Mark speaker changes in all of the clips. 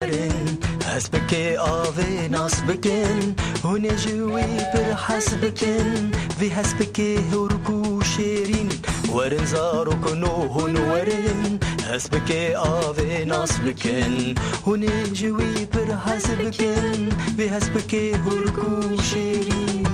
Speaker 1: هس بكي آوي ناس بكن ونجوي برحس بكن في هس بكي هركو شيرين ورن زارو كنو هن ورن هس بكي آوي ناس بكن ونجوي برحس بكن في هس بكي هركو شيرين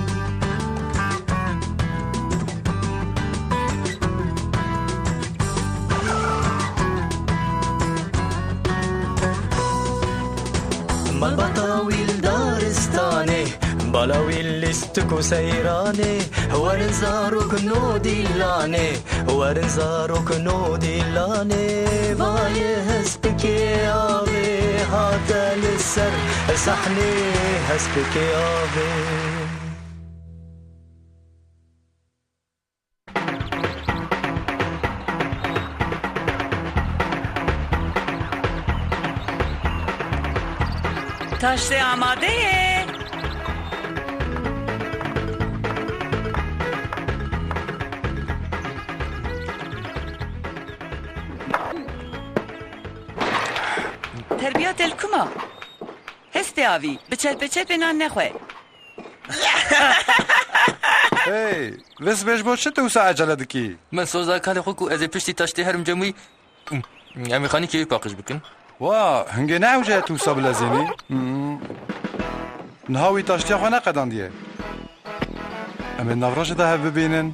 Speaker 1: مال بطاويل دارستاني بلاويل لستكو سيراني ورنزاروك نو ديلاني ورنزاروك نو ديلاني باي هسبكي آبي هاتا للسر صحني هسبكي آبي
Speaker 2: تاشته آماده تربیات الکما هسته آوی بچل بنان نخواه
Speaker 3: هی وس بيش بو شتو ساعة عجلة دكي
Speaker 4: من سوزا كالي خوكو ازي پشتی تاشته هرم جمعي امی خانی که باقش بکن
Speaker 3: وا هنگي نعوجه توسا بلازيني نهاوي تاشتيا خوانا قدان ديه اما النفراج ده ببينن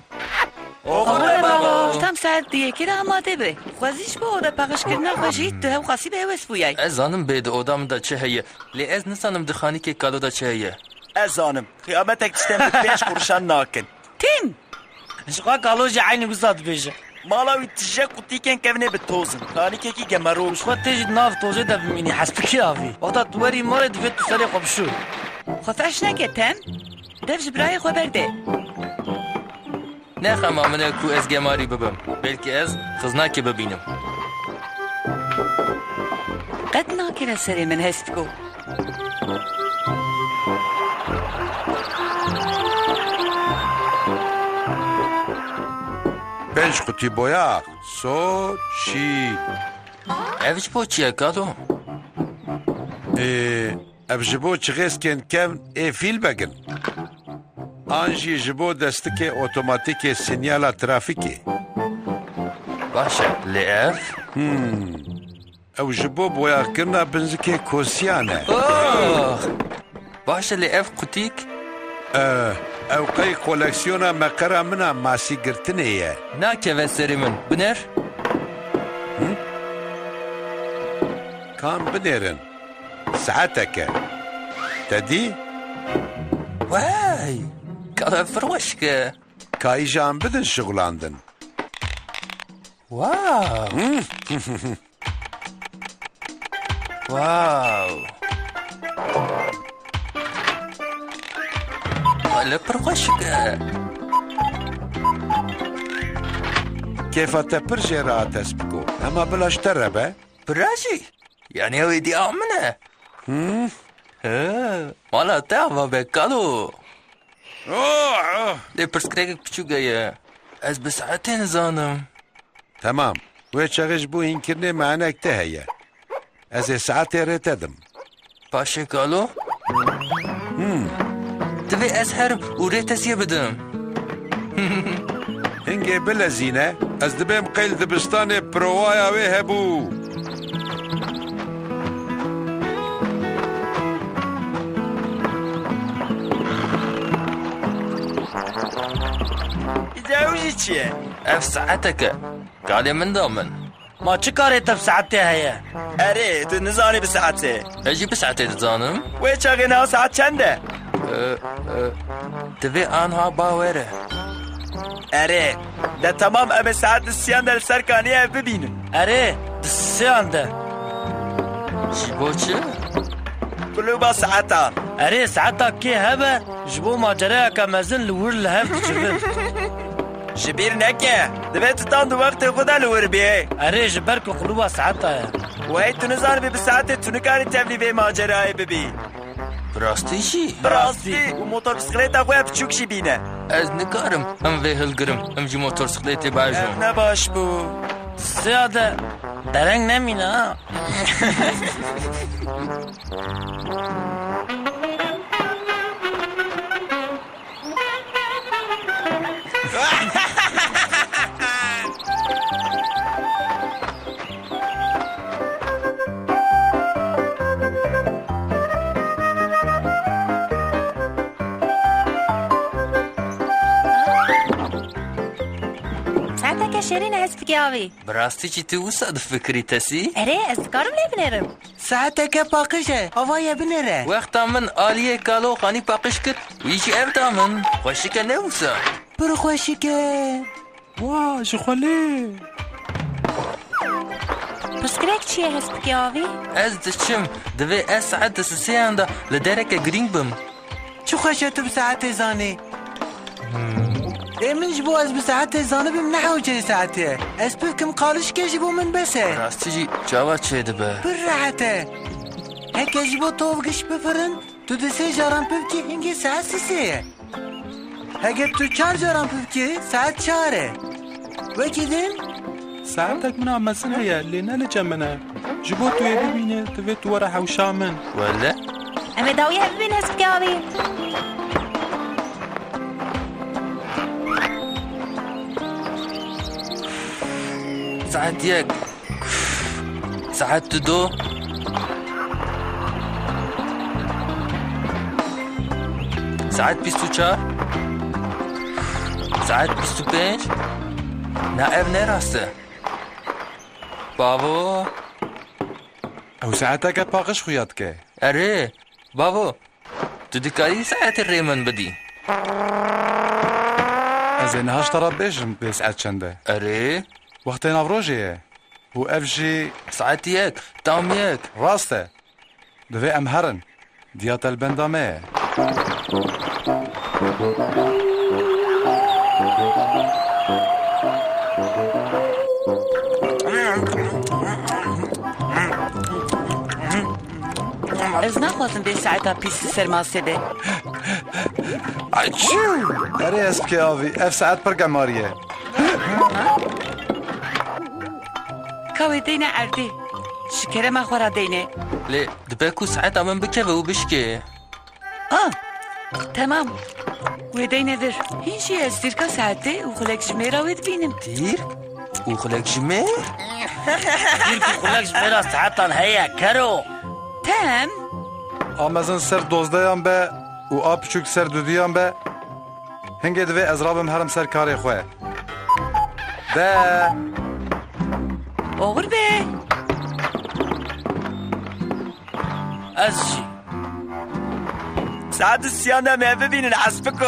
Speaker 2: آقای بابا تم ساعت دیگه که آماده به خوزیش با اوده پاقش کردن خوشید ده خاصی به هوس بویای
Speaker 4: از زانم بید اودام دا چه هیه لی از نسانم دخانی که کالو دا چه هیه
Speaker 5: از زانم خیامتك تشتم بيش قرشان ناكن
Speaker 2: تیم
Speaker 6: شقا قالوجي عيني قصاد بيجا
Speaker 5: مالاوي تجا قطي كان كفنه بالتوزن خاني كي جمرو
Speaker 6: شقا تيجي ناف توزي دا بميني حسبك يا أبي وقتا تواري مارد فيت تسالي قبشو
Speaker 2: خفاش نگتن دفش برای خو برده
Speaker 4: نه خما منه کو از گماری ببم بلکه از خزناکی ببینم
Speaker 2: قد ناکر سری من هست بکو
Speaker 7: پنج قطی بویاق سو شی
Speaker 4: اوش با چیه کالو؟
Speaker 7: اف جبو چغیز کن کم فیل بگن آنجی جبو دستک اوتوماتیک سینیالا ترافیکی
Speaker 4: باشه لی اف؟
Speaker 7: او جبو بویاق کرنا بنزک کوسیانه
Speaker 4: باشه لی اف قطیک؟
Speaker 7: او قی کولکسیونا مقرا منا ماسی گرتنیه
Speaker 4: ناکه و سری من بنر؟
Speaker 7: کام بنیرن ساعتك تدي
Speaker 4: واي كذا فروشك
Speaker 7: كاي جام بدن شغلاندن
Speaker 4: واو واو ولا فروشك
Speaker 7: كيف تبرجي رات اسبكو اما بلاش تربه
Speaker 4: براشي يعني هو يدي أمنه مالا تعمى بكالو دي برسكريك بشو جاية از بساعتين زانم
Speaker 7: تمام ويتشغش بو هنكرني معنا اكتهية از ساعتين رتدم
Speaker 4: باشي كالو تبي أسهر وريتسي بدم
Speaker 7: هنجي بلا زينة از دبيم قيل دبستاني بروايا ويهبو
Speaker 5: جاوجي چیه؟
Speaker 4: اف ساعتك قال من ضامن
Speaker 6: ما چه کاری تب ساعتی هيا
Speaker 5: اره تو نزانی به ساعته
Speaker 4: اجي بساعتين زانم
Speaker 5: وی چاقی نه ساعت چنده؟
Speaker 4: تبي آنها باوره
Speaker 5: اره ده تمام ام ساعت السیان در سرکانیه ببینن
Speaker 6: اره دسيان ده
Speaker 4: جيبو چه؟
Speaker 5: كله با ساعتا
Speaker 6: اره ساعتا كي هبه جبو ماجرايا كمازن لور لهف جبل
Speaker 5: جبیر نکه دویت تان دو وقت خدا لور بیه
Speaker 6: اره جبركو قلوبا ساعتا
Speaker 5: وی تو نزان به ساعت تو نکاری تبلیغ ماجرای ببین
Speaker 4: براستی چی؟
Speaker 5: براستی و موتور بسکلیتا خواه بچوک شی بینه
Speaker 4: از نکارم هم وی هلگرم هم جی موتور سکلیتی باجم
Speaker 5: نباش بو
Speaker 6: سيادة درنگ نمینه
Speaker 8: شیرین هست بگیاوی
Speaker 4: براستی چی تو وصاد فکری تسی؟
Speaker 8: اره از کارم نبینرم
Speaker 6: ساعته که پاقشه هوای بنره
Speaker 4: وقتا من آلیه کالو خانی پاقش کرد ویشی افتا من خوشی که نوسا
Speaker 6: برو خوشی که
Speaker 3: وا جخوله
Speaker 8: پس گرک چیه هست بگیاوی؟
Speaker 4: از دچم دوی از ساعت دستسیان دا لدرک گرینگ بم
Speaker 6: چو خوشه تو بساعت زانه منش بو از بساعت زانه بیم نحو چه ساعته از بکم قالش که جبو من بسه
Speaker 4: راستی جی جواد چه دبه
Speaker 6: بر راحته هکه جبو توفقش بفرن تو دسه جاران ببکی هنگی ساعت سیسه هکه تو 4 جاران ببکی ساعت 4 وکی دین
Speaker 3: ساعتك من عمسن هيا اللي نالجا منها جبوتو يبيني تبيتو ورا حوشا من
Speaker 4: ولا؟
Speaker 8: اما داوی ببین هست بگیاوی
Speaker 4: ساعت یک ساعت دو ساعت 24 ساعت 25 نه اف نراسته بابا
Speaker 3: او ساعتك باقش خوياتك
Speaker 4: اره بابا تو دکاری ساعت ریمن بدی
Speaker 3: ازين هاش ترى بيجم بساعت شنده
Speaker 4: اره
Speaker 3: وقتين افروجيه و افجي
Speaker 4: ساعت یک تام یک
Speaker 3: راسته دوي امهرن ديات البندامه
Speaker 2: از نخواستم به ساعتا پیست سرماسه ده
Speaker 3: اري اسبكي اوفي اف ساعت برقع ماريه
Speaker 2: کاوی دینه ارده شکره ما خورا دینه
Speaker 4: لی دبکو ساعت من بکه و بشکه
Speaker 2: تمام و دینه در هینشی از دیرکا ساعته و خلق جمعه وید بینم
Speaker 4: دیر و خلق جمعه
Speaker 6: دیر که خلق جمعه ساعتان هیا کرو
Speaker 2: تم
Speaker 3: آمازن سر 12 به و آب چوک سر 2 به هنگه دوی از رابم هرم سر کاری خواه ده
Speaker 2: اوغر به
Speaker 6: از چی
Speaker 5: ساعت السيان ده ما ببين عسبكو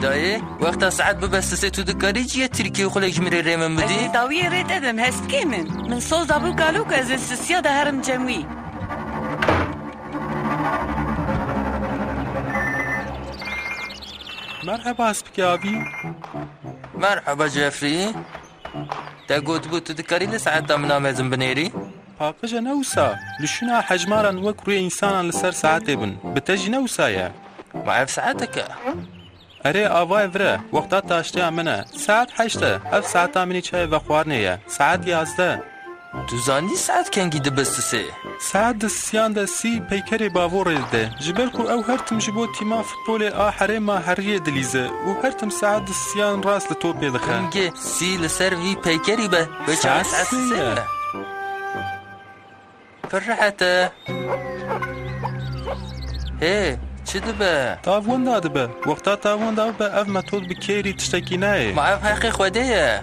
Speaker 4: دایه وقتا ساعت ببسته تو دکاری چیه ترکی و خلق جمعه ریمن بدی؟
Speaker 2: از داوی رید ادم هست که من سوز دابو کالو که از استسیا ده هرم جمعی
Speaker 3: مرحبا اسبكي اوفي
Speaker 4: مرحبا جيفري تا قلت بو تو دکاری لساعت دا منامزم بنيري؟
Speaker 3: باقش نوسا لشنا حجمارا وكروي انسانا لسر ساعتي بن بتجي نوسايا
Speaker 4: ما اف ساعتك
Speaker 3: اري آوای وره وقتا تاشته منه ساعت 8 اف ساعتا منی چای و خوارنیه ساعت 11
Speaker 4: تو زانی ساعت کنگی دبستسه
Speaker 3: ساعت دستیان ده سی پیکری باور ده جبل کو او هرتم جبو تیما فوتبول آخره ما هریه دلیزه و هرتم ساعت دستیان راس لتوپی دخه
Speaker 4: کنگی سی لسر وی پیکری به بچه ساعت سه فرحته هی چی دبه؟
Speaker 3: تاوان داده به وقتا تاوان داده به اف متود بکیری تشتکی نه
Speaker 4: ما اف حقی خوده یه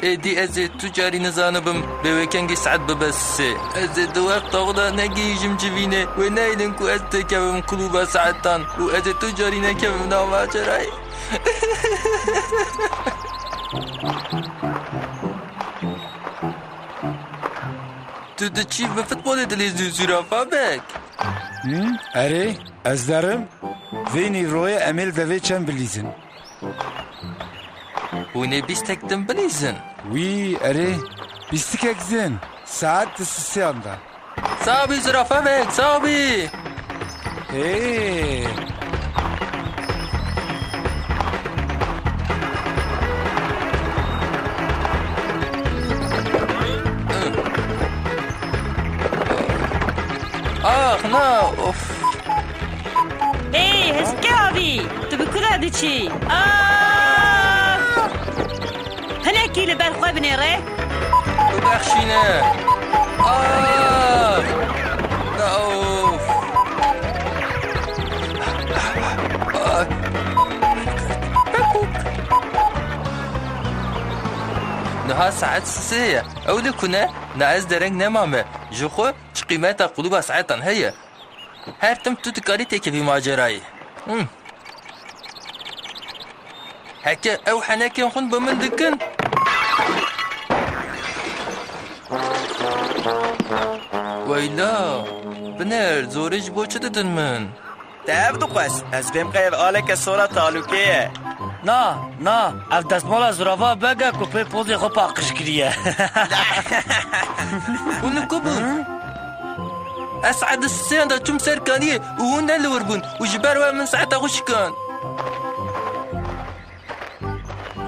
Speaker 4: ایدی از تو جاری نزانه بم به وکنگی ساعت ببسه از دو وقت تاغدا نگیجم جوینه و نیدن کو از تکبم کلوبا ساعتان و از تو جاری نکبم نامه چرای تو ده چی به فوتبال دلیزی زرافه بک
Speaker 9: اره از دارم وینی روی امیل دوی چند بلیزن
Speaker 4: ونه بیستکتن بلیزن
Speaker 9: وی اره بیستک اگزن ساعت دستسیان ده
Speaker 4: صابی زرافه بک صابی آخ نه اوف
Speaker 2: ای هسپکی آوی تو به کلا دیچی هنکی لبر خواه بنیره
Speaker 4: ببخشینه نه اوف نها ساعت سية أولي كنا نعز درنگ نمامه جوخو چه قيمتا قلوبا ساعتان هي هر تم تو تكاري تيكي في ماجراي هكا أو حناكي نخون بمن دكن ويلا بنر زورج بو چه ددن من
Speaker 5: دهب دو قوست از بیم قیب آله که سورا تالوکیه
Speaker 6: نه اف دستمالا زرافا بگه که پی پوزی خو پاقش کریه
Speaker 4: ونكو بون أسعد السيان دا تم سركانية وهن اللي وربون وجباروا من ساعتها غشكان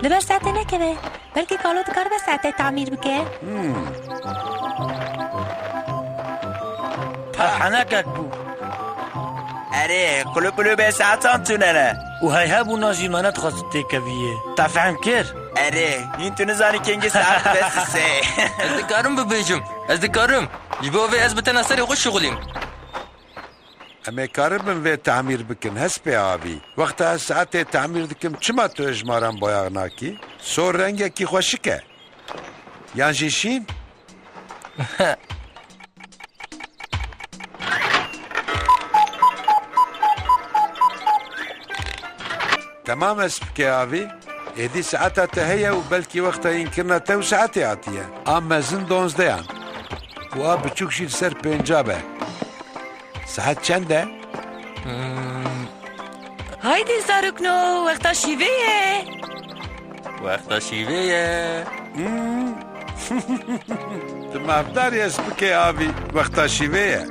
Speaker 8: لبر ساعته نکه بلکه کالو دکار به ساعته تعمیر بکه
Speaker 6: حنکک بو
Speaker 5: اره قلوب به ساعتان تونه
Speaker 6: و های بو ناجی منت خواست تکویه تا فهم کر
Speaker 5: اره این تو نزانی که اینگه ساعت بسیسه
Speaker 4: از دکارم ببیجم از دکارم جبوه از بتنا سری خوش شغلیم
Speaker 7: اما کاربن و تعمیر بکن هست پی آبی وقت از ساعت تعمیر دکم چما تو اجمارم بایاغ ناکی سور رنگ کی خوشکه یان جیشین تمام اسبكي آبی ایدی ساعتا تهیه و بلکی وقتا این کرنا تو ساعتی آتیه اما زن 12 و آب بچوکشی سر 50 ساعت چنده؟
Speaker 2: هایدی زاروکنو وقتا شیوه
Speaker 4: وقتا شیوه
Speaker 7: تو مفداری اسبكي آبی وقتا شیوه